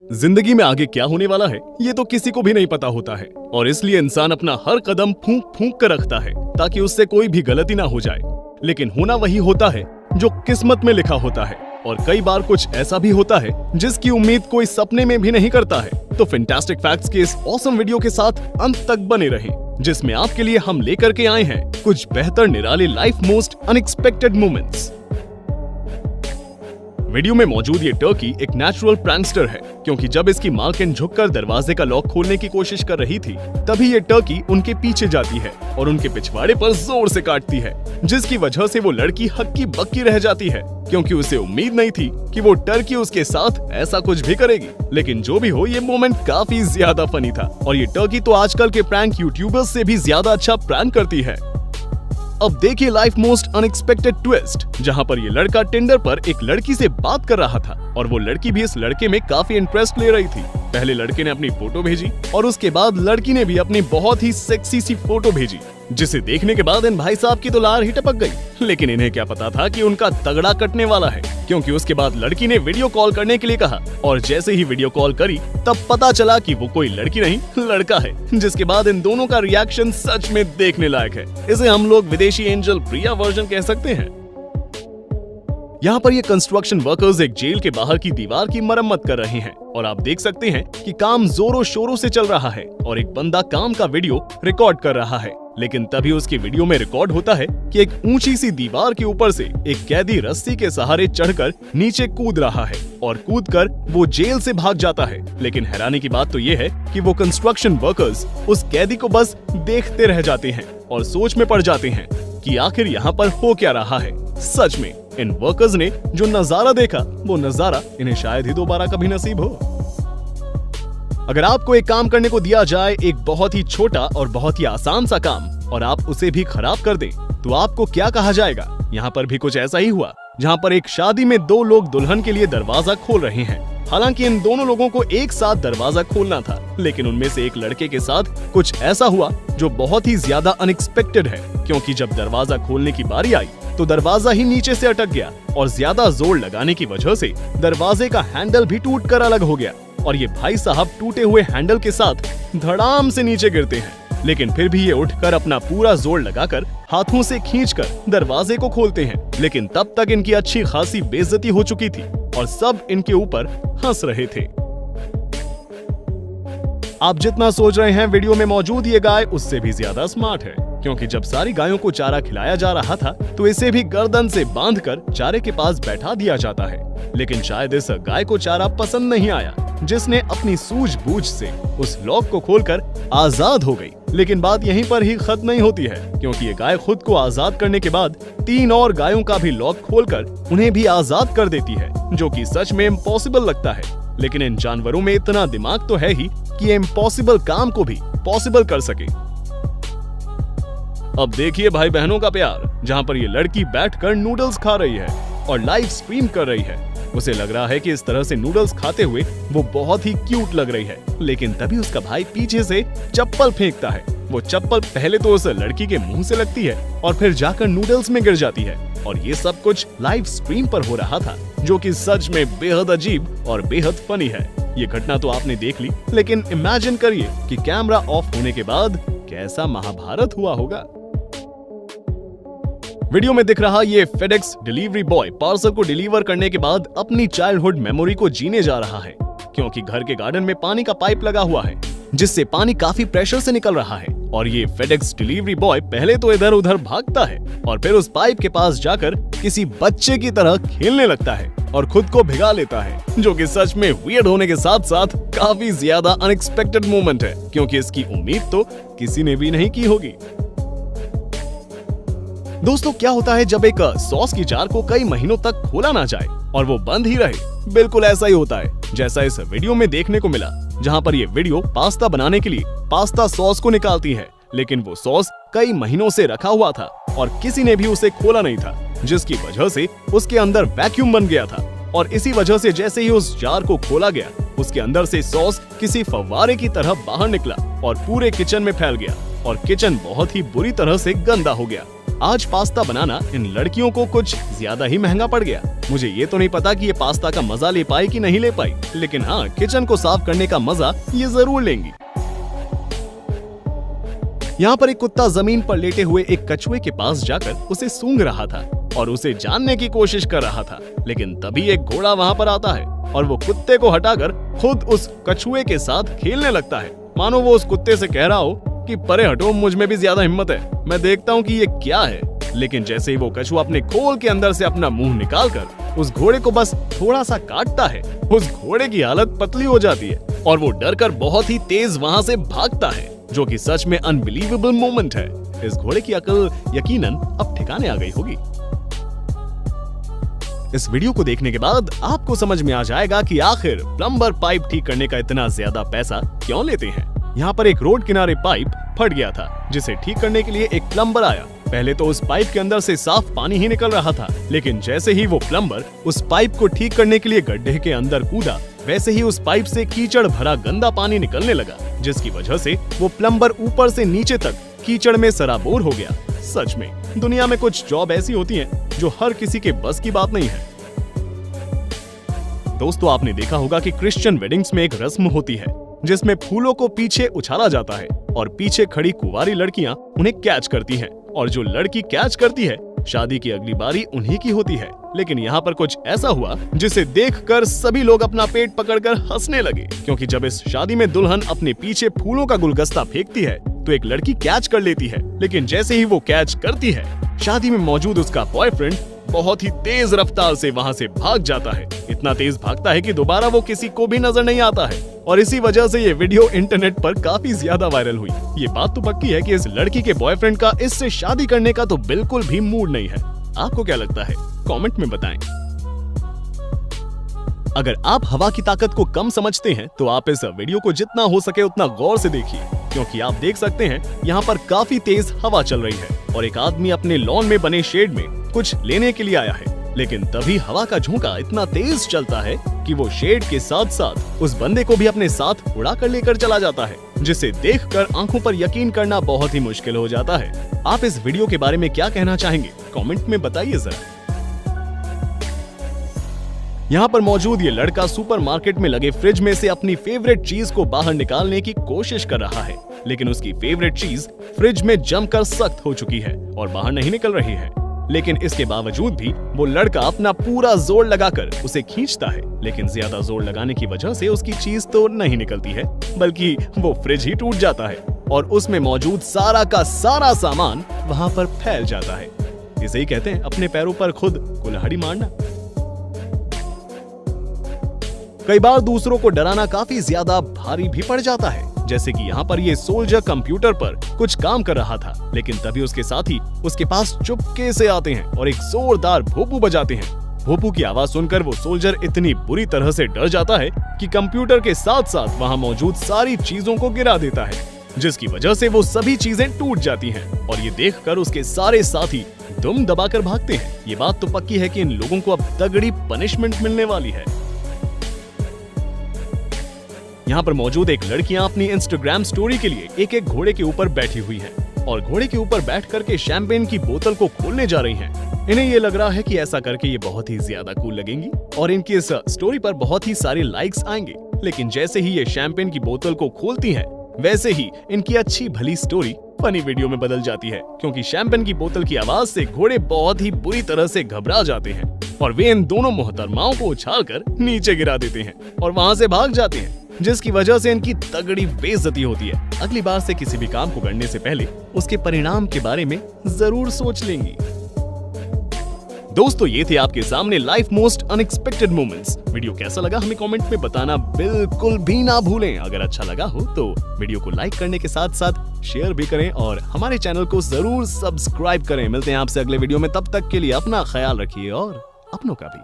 जिंदगी में आगे क्या होने वाला है ये तो किसी को भी नहीं पता होता है और इसलिए इंसान अपना हर कदम फूंक फूंक कर रखता है ताकि उससे कोई भी गलती ना हो जाए। लेकिन होना वही होता है जो किस्मत में लिखा होता है और कई बार कुछ ऐसा भी होता है जिसकी उम्मीद कोई सपने में भी नहीं करता है। तो फैंटास्टिक फैक्ट्स के इस ऑसम वीडियो के साथ अंत तक बने रहें, जिसमें आपके लिए हम लेकर के आए हैं कुछ बेहतर निराले life most unexpected moments. Video में मौजूद ये टर्की एक नेचुरल प्रैंकस्टर है, क्योंकि जब इसकी मालकिन झुककर दरवाजे का लॉक खोलने की कोशिश कर रही थी तभी ये टर्की उनके पीछे जाती है और उनके पिछवाड़े पर जोर से काटती है, जिसकी वजह से वो लड़की हक्की बक्की रह जाती है, क्योंकि उसे उम्मीद नहीं थी कि वो टर्की उसके साथ ऐसा कुछ भी करेगी। लेकिन जो भी हो, ये मोमेंट काफी ज्यादा फनी था और ये टर्की तो आजकल के प्रैंक यूट्यूबर्स से भी ज्यादा अच्छा प्रैंक करती है। अब देखिए लाइफ मोस्ट अनएक्सपेक्टेड ट्विस्ट, जहां पर ये लड़का टिंडर पर एक लड़की से बात कर रहा था और वो लड़की भी इस लड़के में काफी इंटरेस्ट ले रही थी। पहले लड़के ने अपनी फोटो भेजी और उसके बाद लड़की ने भी अपनी बहुत ही सेक्सी सी फोटो भेजी, जिसे देखने के बाद इन भाई साहब की तो लार ही टपक गई। लेकिन इन्हें क्या पता था कि उनका तगड़ा कटने वाला है, क्योंकि उसके बाद लड़की ने वीडियो कॉल करने के लिए कहा और जैसे ही वीडियो कॉल करी तब पता चला कि वो कोई लड़की नहीं लड़का है, जिसके बाद इन दोनों का रिएक्शन सच में देखने लायक है। इसे हम लोग विदेशी एंजल प्रिया वर्जन कह सकते हैं। यहाँ पर ये कंस्ट्रक्शन वर्कर्स एक जेल के बाहर की दीवार की मरम्मत कर रहे हैं और आप देख सकते हैं कि काम जोरों शोरों से चल रहा है और एक बंदा काम का वीडियो रिकॉर्ड कर रहा है। लेकिन तभी उसके वीडियो में रिकॉर्ड होता है कि एक ऊंची सी दीवार के ऊपर से एक कैदी रस्सी के सहारे चढ़कर नीचे कूद रहा है और कूदकर वो जेल से भाग जाता है। लेकिन हैरानी की बात तो ये है कि वो कंस्ट्रक्शन वर्कर्स उस कैदी को बस देखते रह जाते हैं और सोच में पड़ जाते हैं कि आखिर यहाँ पर हो क्या रहा है। सच में इन वर्कर्स ने जो नजारा देखा वो नजारा इन्हें शायद ही दोबारा कभी नसीब हो। अगर आपको एक काम करने को दिया जाए, एक बहुत ही छोटा और बहुत ही आसान सा काम, और आप उसे भी खराब कर दें, तो आपको क्या कहा जाएगा? यहाँ पर भी कुछ ऐसा ही हुआ, जहाँ पर एक शादी में दो लोग दुल्हन के लिए दरवाजा खोल रहे हैं। हालांकि इन दोनों लोगों को एक साथ दरवाजा खोलना था, लेकिन उनमें से एक लड़के के साथ कुछ ऐसा हुआ जो बहुत ही ज्यादा अनएक्सपेक्टेड है, क्योंकि जब दरवाजा खोलने की बारी आई तो दरवाजा ही नीचे से अटक गया और ज्यादा जोर लगाने की वजह से दरवाजे का हैंडल भी टूटकर अलग हो गया और ये भाई साहब टूटे हुए हैंडल के साथ धड़ाम से नीचे गिरते हैं। लेकिन फिर भी ये उठकर अपना पूरा जोर लगाकर हाथों से खींचकर दरवाजे को खोलते हैं। लेकिन तब तक इनकी अच्छी खासी बेइज्जती हो चुकी थी और सब इनके ऊपर हंस रहे थे। आप जितना सोच रहे हैं वीडियो में मौजूद ये गाय उससे भी ज्यादा स्मार्ट है, क्योंकि जब सारी गायों को चारा खिलाया जा रहा था तो इसे भी गर्दन से बांधकर चारे के पास बैठा दिया जाता है। लेकिन शायद इस गाय को चारा पसंद नहीं आया, जिसने अपनी सूझबूझ से उस लॉक को खोलकर आजाद हो गई। लेकिन बात यहीं पर ही खत्म नहीं होती है, क्योंकि ये गाय खुद को आजाद करने के बाद 3 और गायों का भी लॉक खोलकर उन्हें भी आजाद कर देती है, जो कि सच में इम्पॉसिबल लगता है। लेकिन इन जानवरों में इतना दिमाग तो है ही कि ये इम्पॉसिबल काम को भी पॉसिबल कर सके। अब देखिए भाई बहनों का प्यार, जहाँ पर ये लड़की बैठकर नूडल्स खा रही है और लाइव स्ट्रीम कर रही है। उसे लग रहा है कि इस तरह से नूडल्स खाते हुए वो बहुत ही क्यूट लग रही है, लेकिन तभी उसका भाई पीछे से चप्पल फेंकता है। वो चप्पल पहले तो उस लड़की के मुंह से लगती है और फिर जाकर नूडल्स में गिर जाती है और ये सब कुछ लाइव स्ट्रीम पर हो रहा था, जो कि सच में बेहद अजीब और बेहद फनी है। ये घटना तो आपने देख ली, लेकिन इमेजिन करिए कि कैमरा ऑफ होने के बाद कैसा महाभारत हुआ होगा। वीडियो में दिख रहा ये फेडेक्स डिलीवरी बॉय पार्सल को डिलीवर करने के बाद अपनी चाइल्डहुड मेमोरी को जीने जा रहा है, क्योंकि घर के गार्डन में पानी का पाइप लगा हुआ है, जिससे पानी काफी प्रेशर से निकल रहा है। और ये फेडेक्स डिलीवरी बॉय पहले तो इधर उधर भागता है और फिर उस पाइप के पास जाकर किसी बच्चे की तरह खेलने लगता है और खुद को भिगा लेता है, जो कि सच में वियर्ड होने के साथ साथ काफी ज्यादा अनएक्सपेक्टेड मोमेंट है, क्योंकि इसकी उम्मीद तो किसी ने भी नहीं की होगी। दोस्तों, क्या होता है जब एक सॉस की जार को कई महीनों तक खोला ना जाए और वो बंद ही रहे? बिल्कुल ऐसा ही होता है जैसा इस वीडियो में देखने को मिला, जहां पर ये वीडियो पास्ता बनाने के लिए पास्ता सॉस को निकालती है, लेकिन वो सॉस कई महीनों से रखा हुआ था और किसी ने भी उसे खोला नहीं था, जिसकी वजह से उसके अंदर वैक्यूम बन गया था। और इसी वजह से जैसे ही उस जार को खोला गया, उसके अंदर से सॉस किसी फव्वारे की तरह बाहर निकला और पूरे किचन में फैल गया और किचन बहुत ही बुरी तरह से गंदा हो गया। आज पास्ता बनाना इन लड़कियों को कुछ ज्यादा ही महंगा पड़ गया, मुझे ये तो नहीं पता कि ये पास्ता का मजा ले पाई कि नहीं ले पाई, लेकिन हाँ, किचन को साफ करने का मजा ये जरूर लेंगी। यहाँ पर एक कुत्ता जमीन पर लेटे हुए एक कछुए के पास जाकर उसे सूंघ रहा था और उसे जानने की कोशिश कर रहा था, लेकिन तभी एक घोड़ा वहाँ पर आता है और वो कुत्ते को हटाकर खुद उस कछुए के साथ खेलने लगता है, मानो वो उस कुत्ते से कह रहा हो कि परे हटो, मुझ में भी ज्यादा हिम्मत है, मैं देखता हूँ कि ये क्या है। लेकिन जैसे ही वो कछुआ अपने खोल के अंदर से अपना मुंह निकालकर उस घोड़े को बस थोड़ा सा काटता है, उस घोड़े की हालत पतली हो जाती है और वो डरकर बहुत ही तेज वहाँ से भागता है, जो कि सच में अनबिलीवेबल मोमेंट है। इस घोड़े की अकल यकीनन अब ठिकाने आ गई होगी। इस वीडियो को देखने के बाद आपको समझ में आ जाएगा कि आखिर प्लम्बर पाइप ठीक करने का इतना ज्यादा पैसा क्यों लेते हैं। यहाँ पर एक रोड किनारे पाइप फट गया था, जिसे ठीक करने के लिए एक प्लम्बर आया। पहले तो उस पाइप के अंदर से साफ पानी ही निकल रहा था, लेकिन जैसे ही वो प्लम्बर उस पाइप को ठीक करने के लिए गड्ढे के अंदर कूदा, वैसे ही उस पाइप से कीचड़ भरा गंदा पानी निकलने लगा, जिसकी वजह से वो प्लम्बर ऊपर से नीचे तक कीचड़ में सराबोर हो गया। सच में दुनिया में कुछ जॉब ऐसी होती हैं जो हर किसी के बस की बात नहीं है। दोस्तों, आपने देखा होगा कि क्रिश्चियन वेडिंग्स में एक रस्म होती है जिसमें फूलों को पीछे उछाला जाता है और पीछे खड़ी कुंवारी लड़कियां उन्हें कैच करती हैं, और जो लड़की कैच करती है शादी की अगली बारी उन्हीं की होती है। लेकिन यहाँ पर कुछ ऐसा हुआ जिसे देखकर सभी लोग अपना पेट पकड़कर हंसने लगे, क्योंकि जब इस शादी में दुल्हन अपने पीछे फूलों का गुलदस्ता फेंकती है तो एक लड़की कैच कर लेती है, लेकिन जैसे ही वो कैच करती है, शादी में मौजूद उसका बॉयफ्रेंड बहुत ही तेज रफ्तार से वहाँ से भाग जाता है। इतना तेज भागता है कि दोबारा वो किसी को भी नजर नहीं आता है, और इसी वजह से ये वीडियो इंटरनेट पर काफी ज्यादा वायरल हुई। ये बात तो पक्की है कि इस लड़की के बॉयफ्रेंड का इससे शादी करने का तो बिल्कुल भी मूड नहीं है। आपको क्या लगता है? कमेंट में बताएं। अगर आप हवा की ताकत को कम समझते हैं तो आप इस वीडियो को जितना हो सके उतना गौर से देखिए, क्योंकि आप देख सकते हैं यहाँ पर काफी तेज हवा चल रही है और एक आदमी अपने लॉन में बने शेड में कुछ लेने के लिए आया है। लेकिन तभी हवा का झोंका इतना तेज चलता है कि वो शेड के साथ साथ उस बंदे को भी अपने साथ उड़ा कर लेकर चला जाता है, जिसे देखकर आंखों पर यकीन करना बहुत ही मुश्किल हो जाता है। आप इस वीडियो के बारे में क्या कहना चाहेंगे? कमेंट में बताइए जरा। यहाँ पर मौजूद ये लड़का सुपरमार्केट में लगे फ्रिज में से अपनी फेवरेट चीज को बाहर निकालने की कोशिश कर रहा है, लेकिन उसकी फेवरेट चीज फ्रिज में जमकर सख्त हो चुकी है और बाहर नहीं निकल रही है। लेकिन इसके बावजूद भी वो लड़का अपना पूरा जोर लगाकर उसे खींचता है, लेकिन ज्यादा जोर लगाने की वजह से उसकी चीज तो नहीं निकलती है, बल्कि वो फ्रिज ही टूट जाता है और उसमें मौजूद सारा का सारा सामान वहाँ पर फैल जाता है। इसे ही कहते हैं अपने पैरों पर खुद कुल्हाड़ी मारना। कई बार दूसरों को डराना काफी ज्यादा भारी भी पड़ जाता है, जैसे कि यहाँ पर ये सोल्जर कंप्यूटर पर कुछ काम कर रहा था, लेकिन तभी उसके साथी उसके पास चुपके से आते हैं और एक जोरदार भोंपू बजाते हैं। भोंपू की आवाज सुनकर वो सोल्जर इतनी बुरी तरह से डर जाता है कि कंप्यूटर के साथ साथ वहाँ मौजूद सारी चीजों को गिरा देता है, जिसकी वजह से वो सभी चीजें टूट जाती हैं और ये देखकर उसके सारे साथी दुम दबाकर भागते हैं। ये बात तो पक्की है कि इन लोगों को अब तगड़ी पनिशमेंट मिलने वाली है। यहाँ पर मौजूद एक लड़कियां अपनी इंस्टाग्राम स्टोरी के लिए एक एक घोड़े के ऊपर बैठी हुई हैं और घोड़े के ऊपर बैठ करके शैंपेन की बोतल को खोलने जा रही हैं। इन्हें ये लग रहा है कि ऐसा करके ये बहुत ही ज्यादा कूल लगेंगी और इनकी इस स्टोरी पर बहुत ही सारे लाइक्स आएंगे। लेकिन जैसे ही ये शैंपेन की बोतल को खोलती हैं, वैसे ही इनकी अच्छी भली स्टोरी फनी वीडियो में बदल जाती है, क्योंकि शैंपेन की बोतल की आवाज से घोड़े बहुत ही बुरी तरह से घबरा जाते हैं और वे इन दोनों मोहतरमाओं को उछालकर नीचे गिरा देते हैं और वहाँ से भाग जाते हैं, जिसकी वजह से इनकी तगड़ी बेइज्जती होती है। अगली बार से किसी भी काम को करने से पहले उसके परिणाम के बारे में जरूर सोच लेंगी। दोस्तों, ये थे आपके सामने life most unexpected moments. Video कैसा लगा हमें कमेंट में बताना बिल्कुल भी ना भूलें। अगर अच्छा लगा हो तो वीडियो को लाइक करने के साथ साथ शेयर भी करें और हमारे चैनल को जरूर सब्सक्राइब करें। मिलते हैं आपसे अगले वीडियो में, तब तक के लिए अपना ख्याल रखिए और अपनों का भी।